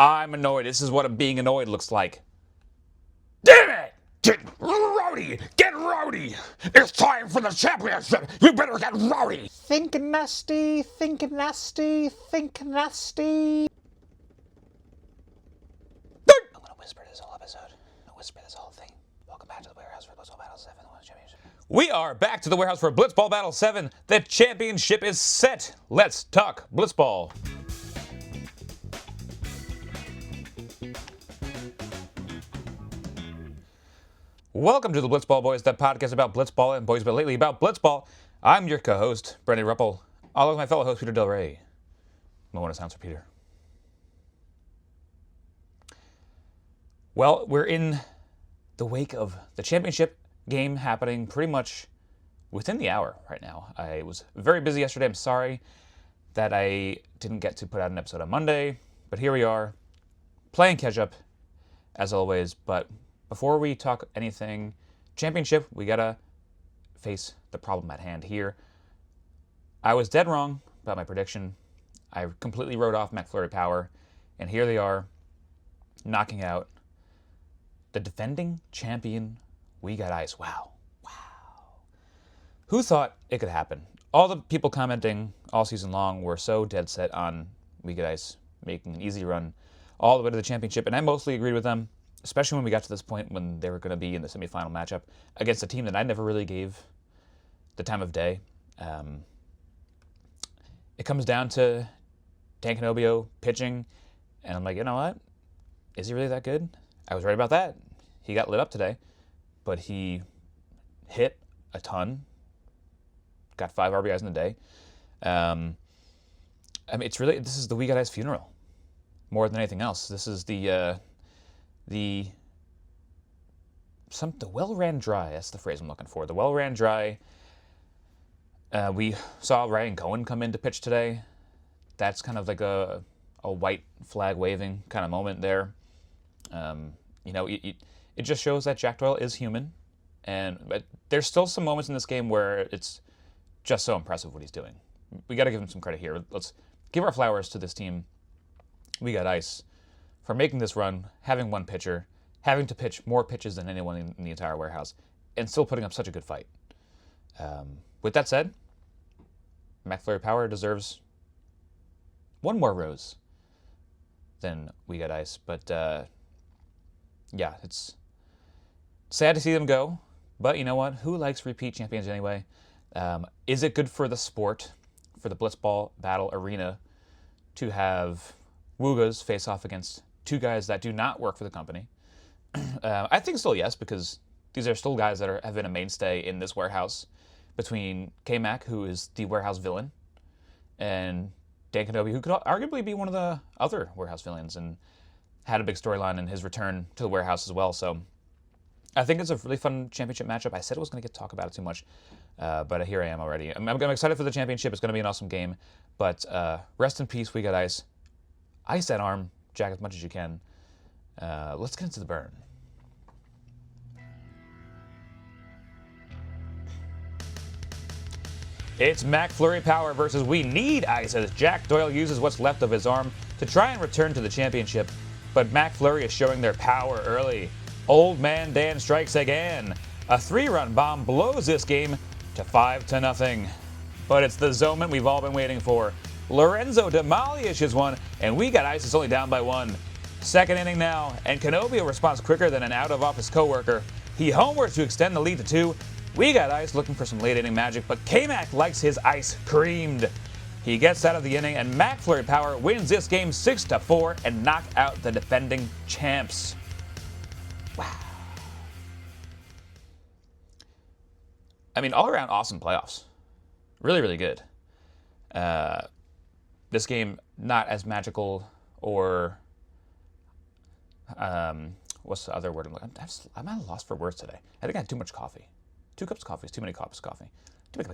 I'm annoyed. This is what being annoyed looks like. Damn it! Get rowdy! Get rowdy! It's time for the championship! You better get rowdy! Think nasty, think nasty, think nasty. I'm gonna whisper this whole episode. I'm gonna whisper this whole thing. Welcome back to the Warehouse for Blitzball Battle 7, the Women's Championship. We are back to the Warehouse for Blitzball Battle 7. The championship is set. Let's talk Blitzball. Welcome to the Blitzball Boys, the podcast about Blitzball and boys, but lately about Blitzball. I'm your co-host, Brendan Ruppel, along with my fellow host, Peter Del Rey. Moment of silence for Peter. Well, we're in the wake of the championship game happening pretty much within the hour right now. I was very busy yesterday. I'm sorry that I didn't get to put out an episode on Monday, but here we are, playing catch-up, as always, but before we talk anything championship, we gotta face the problem at hand here. I was dead wrong about my prediction. I completely wrote off McFlurry Power, and here they are, knocking out the defending champion, We Got Ice. Wow. Who thought it could happen? All the people commenting all season long were so dead set on We Got Ice making an easy run all the way to the championship, and I mostly agreed with them. Especially when we got to this point when they were going to be in the semifinal matchup against a team that I never really gave the time of day. It comes down to Dan Canobio pitching, and I'm like, you know what? Is he really that good? I was right about that. He got lit up today, but he hit a ton, got 5 RBIs in the day. I mean, this is the We Got Ice funeral more than anything else. This is the well ran dry. That's the phrase I'm looking for. The well ran dry. We saw Ryan Cohen come in to pitch today. That's kind of like a white flag waving kind of moment there. It just shows that Jack Doyle is human, but there's still some moments in this game where it's just so impressive what he's doing. We got to give him some credit here. Let's give our flowers to this team. We Got Ice for making this run, having one pitcher, having to pitch more pitches than anyone in the entire warehouse, and still putting up such a good fight. With that said, McFlurry Power deserves one more rose than We Got Ice, but yeah, it's sad to see them go, but you know what? Who likes repeat champions anyway? Is it good for the sport, for the Blitzball Battle Arena, to have Woogas face off against two guys that do not work for the company? I think still yes, because these are still guys that have been a mainstay in this warehouse, between K-Mac, who is the warehouse villain, and Dan Canobio, who could arguably be one of the other warehouse villains and had a big storyline in his return to the warehouse as well. So I think it's a really fun championship matchup. I said I was going to talk about it too much, but here I am already. I'm excited for the championship. It's going to be an awesome game, but rest in peace, We Got Ice. Ice that arm, Jack, as much as you can. Let's get into the burn. It's McFlurry Power versus We Need Ice as Jack Doyle uses what's left of his arm to try and return to the championship, but McFlurry is showing their power early. Old Man Dan strikes again. A 3-run bomb blows this game to 5-0. But it's the moment we've all been waiting for. Lorenzo demolishes one, and We Got Ice is only down by 1. Second inning now, and Canobio responds quicker than an out-of-office coworker. He homers to extend the lead to 2. We Got Ice looking for some late-inning magic, but K-Mac likes his ice creamed. He gets out of the inning, and McFlurry Power wins this game 6-4 and knock out the defending champs. Wow. I mean, all-around awesome playoffs. Really, really good. This game, not as magical or... what's the other word? I'm at a loss for words today. I think I had too much coffee. 2 cups of coffee is too many cups of coffee. There's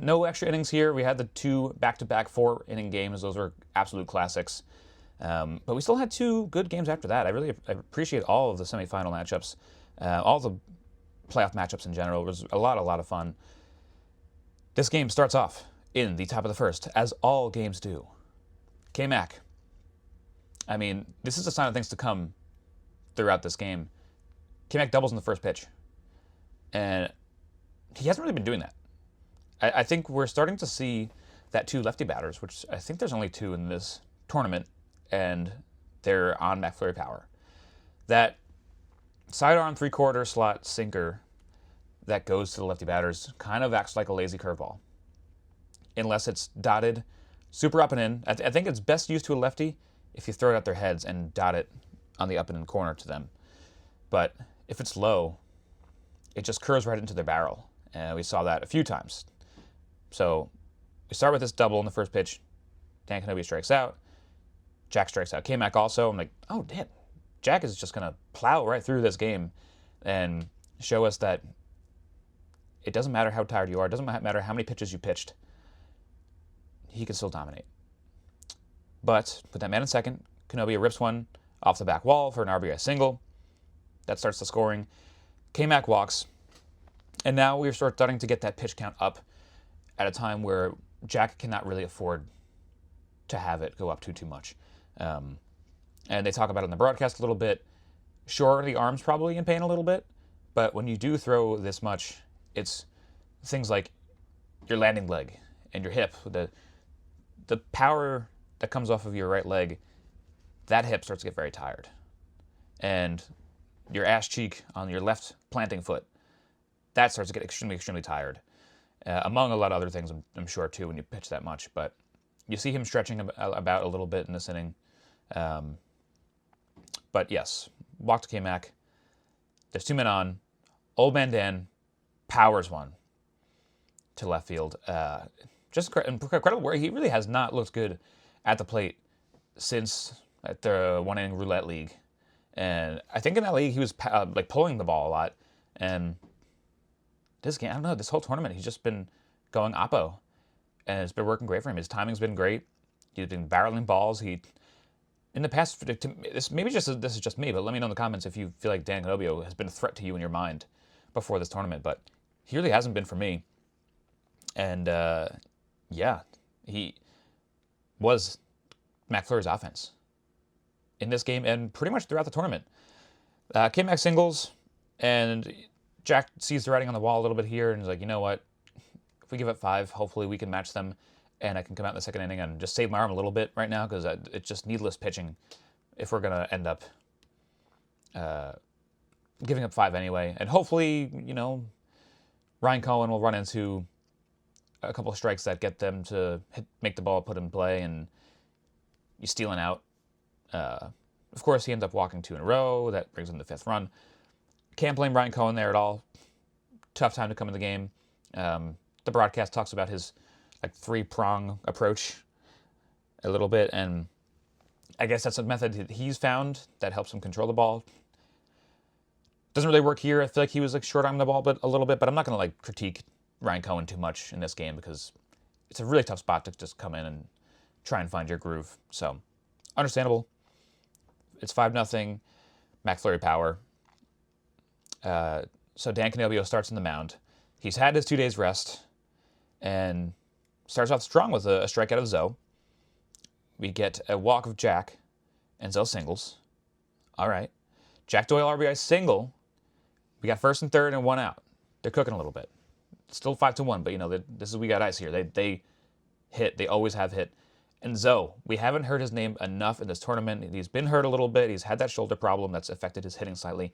no extra innings here. We had the 2 back-to-back 4-inning games. Those were absolute classics. But we still had 2 good games after that. I appreciate all of the semifinal matchups. All the playoff matchups in general. It was a lot of fun. This game starts off in the top of the first, as all games do, K-Mac. I mean, this is a sign of things to come throughout this game. K-Mac doubles in the first pitch. And he hasn't really been doing that. I think we're starting to see that two lefty batters, which I think there's only two in this tournament, and they're on McFlurry power. That sidearm three-quarter slot sinker that goes to the lefty batters kind of acts like a lazy curveball. Unless it's dotted super up and in. I think it's best used to a lefty if you throw it at their heads and dot it on the up and in corner to them. But if it's low, it just curves right into their barrel. And we saw that a few times. So we start with this double in the first pitch. Dan Kenobi strikes out. Jack strikes out K-Mac also. I'm like, oh, damn. Jack is just going to plow right through this game and show us that it doesn't matter how tired you are. It doesn't matter how many pitches you pitched. He can still dominate. But put that man in second. Kenobi rips one off the back wall for an RBI single. That starts the scoring. K-Mac walks. And now we're starting to get that pitch count up at a time where Jack cannot really afford to have it go up too much. And they talk about it in the broadcast a little bit. Sure, the arm's probably in pain a little bit, but when you do throw this much, it's things like your landing leg and your hip. The power that comes off of your right leg, that hip starts to get very tired. And your ass cheek on your left planting foot, that starts to get extremely tired. Among a lot of other things, I'm sure, too, when you pitch that much. But you see him stretching about a little bit in this inning. But yes, walk to K-Mac. There's two men on. Old Man Dan powers one to left field. Just incredible where he really has not looked good at the plate since at the one-inning roulette league. And I think in that league he was pulling the ball a lot. And this game, I don't know, this whole tournament, he's just been going oppo. And it's been working great for him. His timing's been great. He's been barreling balls. In the past, this is just me, but let me know in the comments if you feel like Dan Canobbio has been a threat to you in your mind before this tournament. But he really hasn't been for me. And yeah, he was McFlurry's offense in this game and pretty much throughout the tournament. K-Mac singles, and Jack sees the writing on the wall a little bit here and is like, you know what? If we give it 5, hopefully we can match them, and I can come out in the second inning and just save my arm a little bit right now because it's just needless pitching if we're going to end up giving up 5 anyway. And hopefully, Ryan Cohen will run into a couple of strikes that get them to make the ball put in play, and you steal an out. Of course, he ends up walking 2 in a row. That brings in the 5th run. Can't blame Ryan Cohen there at all. Tough time to come in the game. The broadcast talks about his 3-prong approach a little bit, and I guess that's a method that he's found that helps him control the ball. Doesn't really work here. I feel like he was short-arming the ball a little bit, but I'm not going to critique Ryan Cohen too much in this game because it's a really tough spot to just come in and try and find your groove. So, understandable. It's 5-0, McFlurry power. So Dan Canobbio starts in the mound. He's had his 2 days rest and starts off strong with a strikeout of Zoe. We get a walk of Jack and Zoe singles. All right. Jack Doyle RBI single. We got first and third and 1 out. They're cooking a little bit. Still 5-1, but this is we got ice here. They hit. They always have hit. And Zoe, we haven't heard his name enough in this tournament. He's been hurt a little bit. He's had that shoulder problem that's affected his hitting slightly.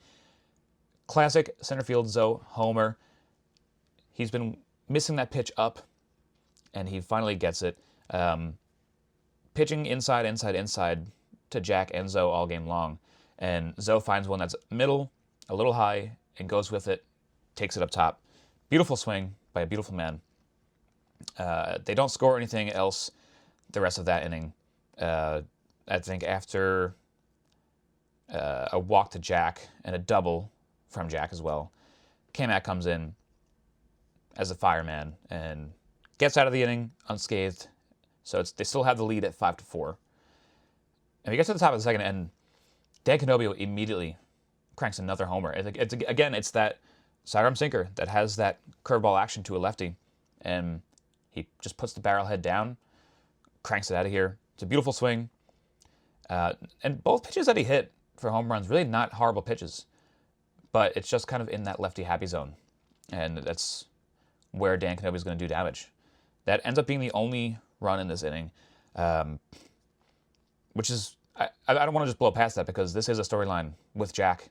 Classic center field Zoe homer. He's been missing that pitch up, and he finally gets it. Pitching inside to Jack and Zoe all game long. And Zoe finds one that's middle, a little high, and goes with it, takes it up top. Beautiful swing by a beautiful man. They don't score anything else the rest of that inning. I think after a walk to Jack and a double from Jack as well, K-Mac comes in as a fireman and gets out of the inning unscathed. So they still have the lead at 5-4. And we get to the top of the second, and Dan Canobbio immediately cranks another homer. It's that sidearm sinker that has that curveball action to a lefty, and he just puts the barrel head down, cranks it out of here It's a beautiful swing. And both pitches that he hit for home runs, really not horrible pitches. But it's just kind of in that lefty happy zone. And that's where Dan Kenobi is going to do damage. That ends up being the only run in this inning, which is, I don't want to just blow past that because this is a storyline with Jack.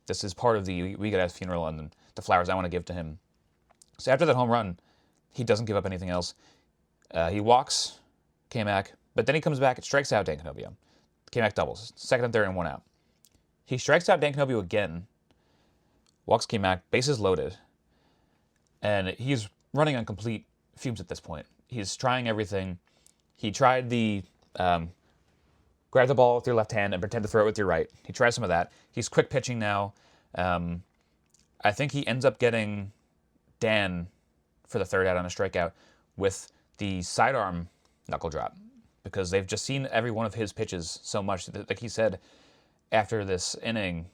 This is part of the We Get Ass funeral and the flowers I want to give to him. So after that home run, he doesn't give up anything else. He walks K-Mac, but then he comes back and strikes out Dan Canobio. K-Mac doubles, second and third and 1 out. He strikes out Dan Canobio again, walks K-Mac, bases loaded, and he's running on complete fumes at this point. He's trying everything. He tried the grab the ball with your left hand and pretend to throw it with your right. He tries some of that. He's quick pitching now. I think he ends up getting Dan for the third out on a strikeout with the sidearm knuckle drop because they've just seen every one of his pitches so much. Like he said after this inning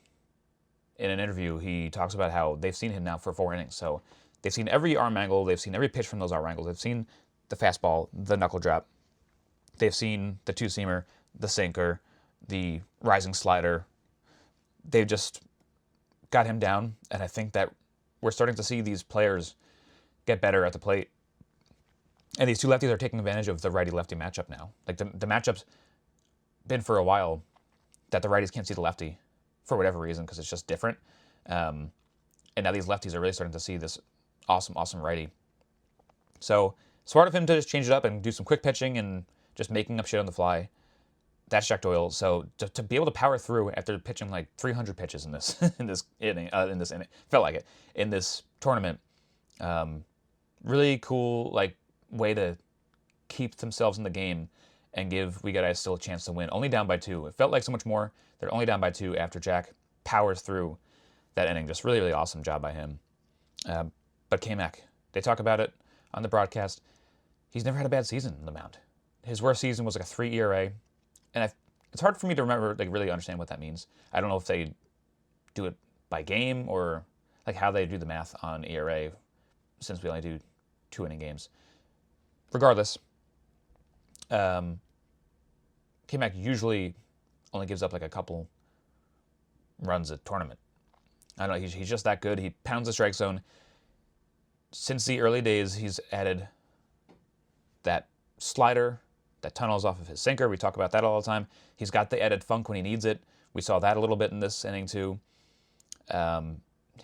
in an interview, he talks about how they've seen him now for 4 innings. So they've seen every arm angle. They've seen every pitch from those arm angles. They've seen the fastball, the knuckle drop. They've seen the two-seamer, the sinker, the rising slider. They've just got him down, and I think that we're starting to see these players get better at the plate. And these two lefties are taking advantage of the righty-lefty matchup now. Like the matchup's been for a while that the righties can't see the lefty for whatever reason because it's just different. And now these lefties are really starting to see this awesome righty. So smart of him to just change it up and do some quick pitching and just making up shit on the fly. That's Jack Doyle. So to be able to power through after pitching like 300 pitches in this inning, felt like it in this tournament. Really cool way to keep themselves in the game and give We Got Ice still a chance to win. Only down by 2. It felt like so much more. They're only down by 2 after Jack powers through that inning. Just really awesome job by him. But K-Mac, they talk about it on the broadcast. He's never had a bad season on the mound. His worst season was like a 3 ERA. And it's hard for me to remember, really understand what that means. I don't know if they do it by game or how they do the math on ERA since we only do 2-inning games. Regardless, K-Mac usually only gives up a couple runs a tournament. I don't know, he's just that good. He pounds the strike zone. Since the early days, he's added that slider that tunnels off of his sinker. We talk about that all the time. He's got the added funk when he needs it. We saw that a little bit in this inning too.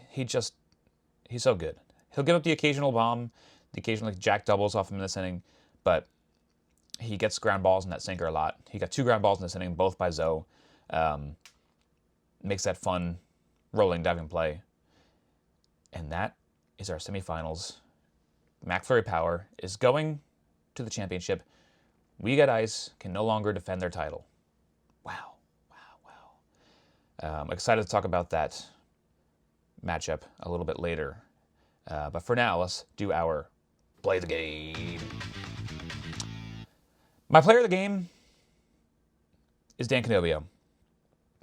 He's so good. He'll give up the occasional bomb, the occasional jack doubles off him in this inning, but he gets ground balls in that sinker a lot. He got 2 ground balls in this inning, both by Zoe. Makes that fun rolling diving play. And that is our semifinals. McFlurry Power is going to the championship. We Got Ice can no longer defend their title. Wow. I'm excited to talk about that matchup a little bit later. But for now, let's do our Play the Game. My player of the game is Dan Canobio.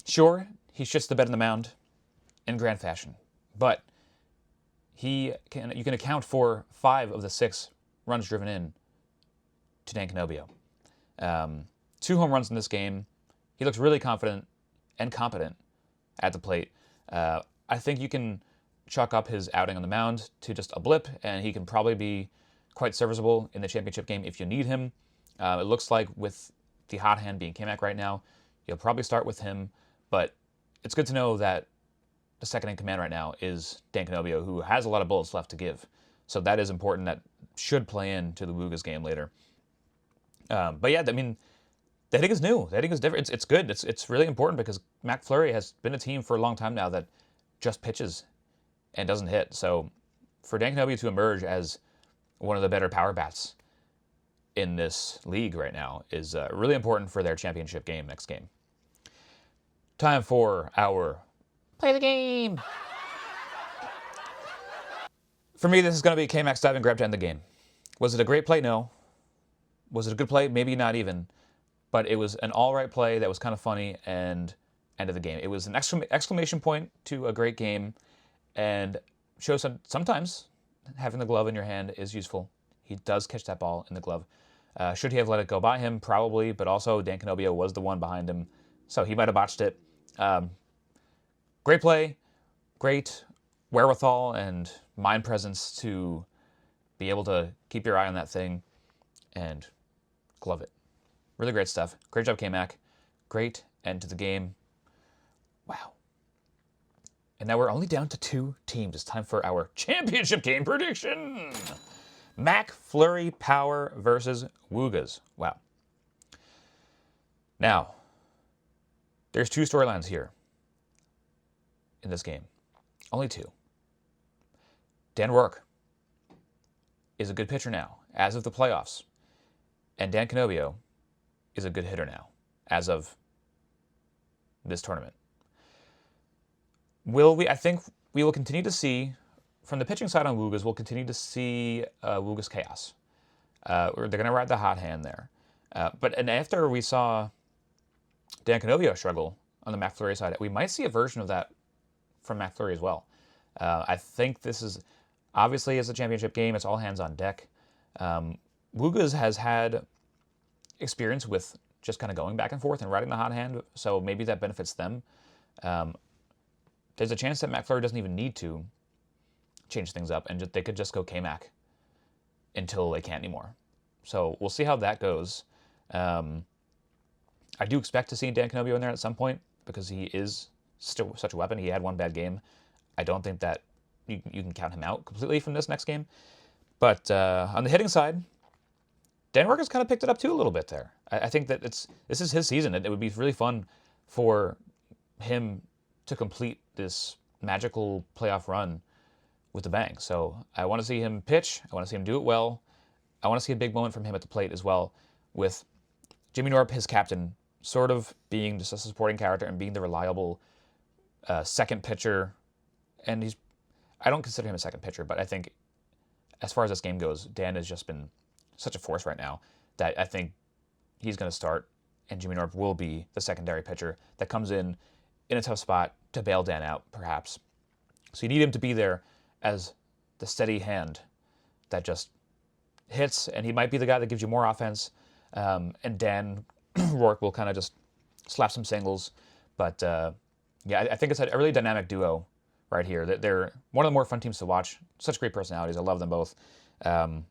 Sure, he shits the bed on the mound in grand fashion, but you can account for 5 of the 6 runs driven in to Dan Canobio. 2 home runs in this game. He looks really confident and competent at the plate. I think you can chalk up his outing on the mound to just a blip, and he can probably be quite serviceable in the championship game if you need him. It looks like with the hot hand being K-Mac right now, you'll probably start with him, but it's good to know that the second in command right now is Dan Canobio, who has a lot of bullets left to give. So that is important. That should play into the Woogas game later. But yeah, I mean, the hitting is new. The hitting is different. It's good. It's really important because McFlurry has been a team for a long time now that just pitches and doesn't hit. So for Dan Canobio to emerge as one of the better power bats in this league right now is really important for their championship game next game. Time for our Play the Game. For me, this is going to be K-Mac's diving grab to end the game. Was it a great play? No. Was it a good play? Maybe not even. But it was an all right play that was kind of funny and ended the game. It was an exclamation point to a great game and shows sometimes having the glove in your hand is useful. He does catch that ball in the glove. Should he have let it go by him? Probably, but also Dan Canobio was the one behind him, so he might have botched it. Great play, great wherewithal and mind presence to be able to keep your eye on that thing and glove it. Really great stuff. Great job, K-Mac. Great end to the game. Wow. And now we're only down to 2 teams. It's time for our championship game prediction. Mac Flurry Power versus Woogas. Wow. Now, there's 2 storylines here in this game. Only 2. Dan Rourke is a good pitcher now, as of the playoffs. And Dan Canobio is a good hitter now, as of this tournament. I think we will continue to see, from the pitching side on Woogas, we'll continue to see Woogas chaos. They're going to ride the hot hand there. But after we saw Dan Canobio struggle on the Mac Flurry side, we might see a version of that from Mac Flurry as well. I think this is, obviously, as a championship game, it's all hands on deck. Woogas has had experience with just kind of going back and forth and riding the hot hand, so maybe that benefits them. There's a chance that Mac Flurry doesn't even need to change things up, and they could just go K-Mac until they can't anymore. So we'll see how that goes. I do expect to see Dan Canobio in there at some point because he is still such a weapon. He had one bad game. I don't think that you can count him out completely from this next game. But on the hitting side, Dan Rourke has kind of picked it up too a little bit there. I think that this is his season. It would be really fun for him to complete this magical playoff run with the bang. So I want to see him pitch. I want to see him do it well. I want to see a big moment from him at the plate as well, with Jimmy Norp, his captain, sort of being just a supporting character and being the reliable second pitcher. And I don't consider him a second pitcher, but I think as far as this game goes, Dan has just been such a force right now that I think he's going to start, and Jimmy Norp will be the secondary pitcher that comes in a tough spot to bail Dan out, perhaps. So you need him to be there as the steady hand that just hits, and he might be the guy that gives you more offense. And Dan Rourke will kind of just slap some singles. But yeah, I think it's a really dynamic duo right here. They're one of the more fun teams to watch. Such great personalities. I love them both. And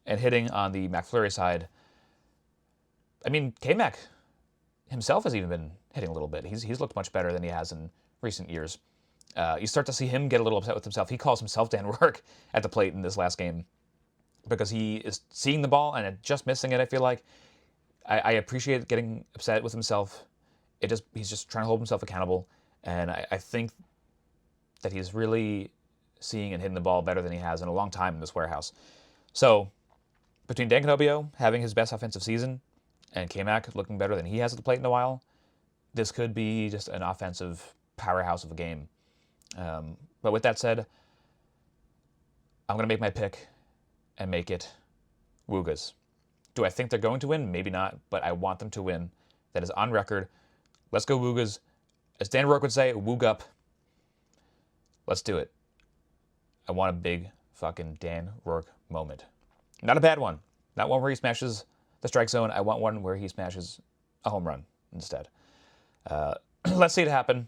hitting on the Mac Flurry side, I mean, K-Mac himself has even been hitting a little bit. He's looked much better than he has in recent years. You start to see him get a little upset with himself. He calls himself Dan Rourke at the plate in this last game because he is seeing the ball and just missing it, I feel like. I appreciate getting upset with himself. He's just trying to hold himself accountable, and I think that he's really seeing and hitting the ball better than he has in a long time in this warehouse. So between Dan Canobio having his best offensive season and K-Mac looking better than he has at the plate in a while, this could be just an offensive powerhouse of a game. But with that said, I'm going to make my pick and make it Woogas. Do I think they're going to win? Maybe not, but I want them to win. That is on record. Let's go Woogas. As Dan Rourke would say, Woog up. Let's do it. I want a big fucking Dan Rourke moment. Not a bad one. Not one where he smashes the strike zone. I want one where he smashes a home run instead. Let's see it happen.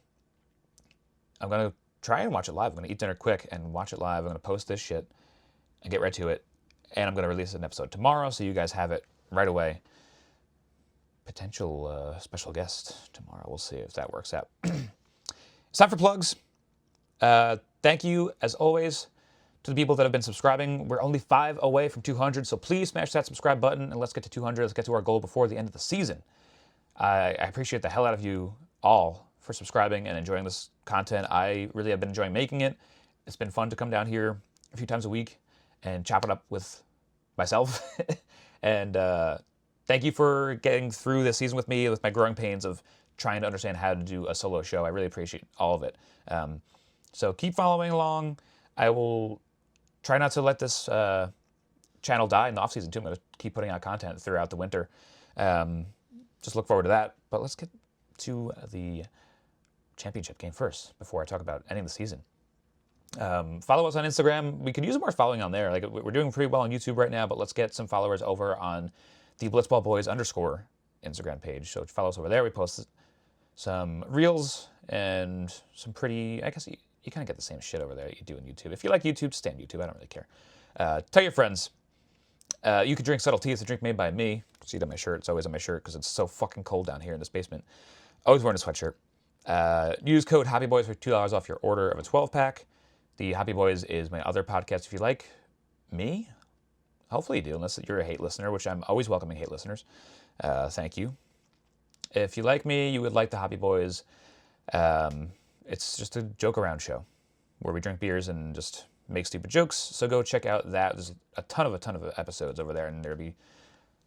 I'm going to try and watch it live. I'm going to eat dinner quick and watch it live. I'm going to post this shit and get right to it. And I'm going to release an episode tomorrow so you guys have it right away. Potential special guest tomorrow. We'll see if that works out. It's time for plugs. Thank you, as always, to the people that have been subscribing. We're only 5 away from 200, so please smash that subscribe button and let's get to 200. Let's get to our goal before the end of the season. I appreciate the hell out of you all for subscribing and enjoying this content. I really have been enjoying making it. It's been fun to come down here a few times a week and chop it up with myself. And thank you for getting through this season with me, with my growing pains of trying to understand how to do a solo show. I really appreciate all of it. So keep following along. I will try not to let this channel die in the off-season too. I'm going to keep putting out content throughout the winter. Just look forward to that. But let's get to the championship game first before I talk about ending the season. Follow us on Instagram. We could use more following on there. Like, we're doing pretty well on YouTube right now, but let's get some followers over on the Blitzball Boys _ Instagram page. So follow us over there. We post some reels and some pretty, I guess you kind of get the same shit over there that you do on YouTube. If you like YouTube, stay on YouTube. I don't really care. Tell your friends. You could drink Subtle Tea. It's a drink made by me. See it on my shirt. It's always on my shirt because it's so fucking cold down here in this basement. Always wearing a sweatshirt. Use code HAPPYBOYS for $2 off your order of a 12-pack. The Happy Boys is my other podcast if you like me. Hopefully you do, unless you're a hate listener, which I'm always welcoming hate listeners. Thank you. If you like me, you would like the Happy Boys. It's just a joke around show where we drink beers and just make stupid jokes. So go check out that. There's a ton of episodes over there, and there'll be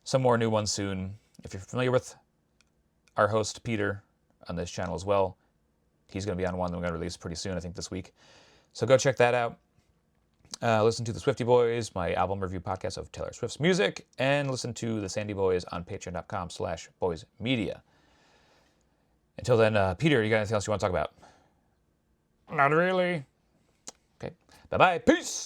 some more new ones soon. If you're familiar with our host, Peter, on this channel as well, he's going to be on one that we're going to release pretty soon, I think this week. So go check that out. Listen to the Swifty Boys, my album review podcast of Taylor Swift's music, and listen to the Sandy Boys on patreon.com/boysmedia. Until then, Peter, you got anything else you want to talk about? Not really. Okay. Bye-bye. Peace.